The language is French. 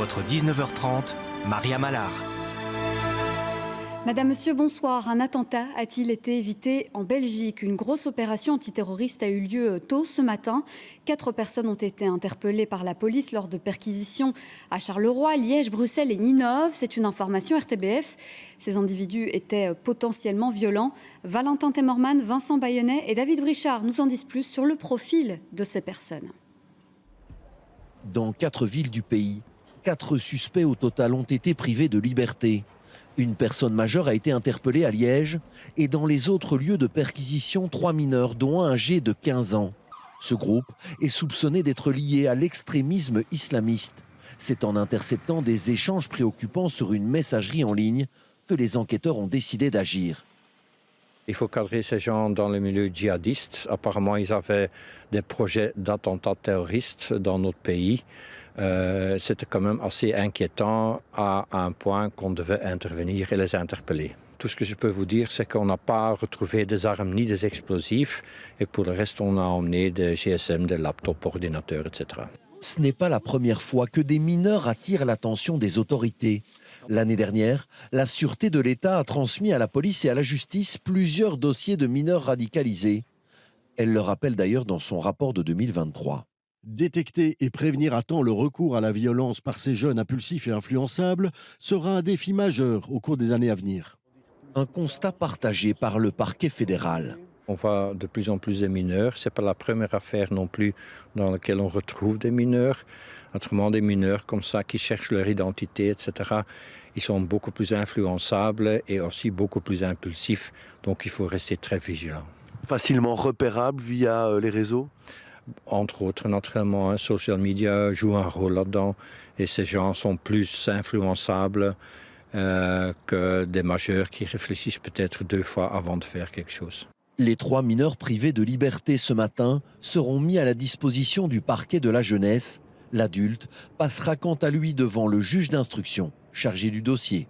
Votre 19h30, Maria Mallard. Madame, Monsieur, bonsoir. Un attentat a-t-il été évité en Belgique? Une grosse opération antiterroriste a eu lieu tôt ce matin. 4 personnes ont été interpellées par la police lors de perquisitions à Charleroi, Liège, Bruxelles et Ninove. C'est une information RTBF. Ces individus étaient potentiellement violents. Valentin Temmerman, Vincent Bayonnet et David Brichard nous en disent plus sur le profil de ces personnes. Dans 4 villes du pays, 4 suspects au total ont été privés de liberté. Une personne majeure a été interpellée à Liège et dans les autres lieux de perquisition, 3 mineurs, dont un âgé de 15 ans. Ce groupe est soupçonné d'être lié à l'extrémisme islamiste. C'est en interceptant des échanges préoccupants sur une messagerie en ligne que les enquêteurs ont décidé d'agir. Il faut cadrer ces gens dans le milieu djihadiste. Apparemment, ils avaient des projets d'attentats terroristes dans notre pays. C'était quand même assez inquiétant à un point qu'on devait intervenir et les interpeller. Tout ce que je peux vous dire, c'est qu'on n'a pas retrouvé des armes ni des explosifs. Et pour le reste, on a emmené des GSM, des laptops, ordinateurs, etc. Ce n'est pas la première fois que des mineurs attirent l'attention des autorités. L'année dernière, la Sûreté de l'État a transmis à la police et à la justice plusieurs dossiers de mineurs radicalisés. Elle le rappelle d'ailleurs dans son rapport de 2023. Détecter et prévenir à temps le recours à la violence par ces jeunes impulsifs et influençables sera un défi majeur au cours des années à venir. Un constat partagé par le parquet fédéral. On voit de plus en plus de mineurs. Ce n'est pas la première affaire non plus dans laquelle on retrouve des mineurs. Autrement, des mineurs comme ça qui cherchent leur identité, etc. Ils sont beaucoup plus influençables et aussi beaucoup plus impulsifs. Donc il faut rester très vigilant. Facilement repérable via les réseaux? Entre autres, naturellement, social media joue un rôle là-dedans. Et ces gens sont plus influençables que des majeurs qui réfléchissent peut-être 2 fois avant de faire quelque chose. Les 3 mineurs privés de liberté ce matin seront mis à la disposition du parquet de la jeunesse. L'adulte passera quant à lui devant le juge d'instruction chargé du dossier.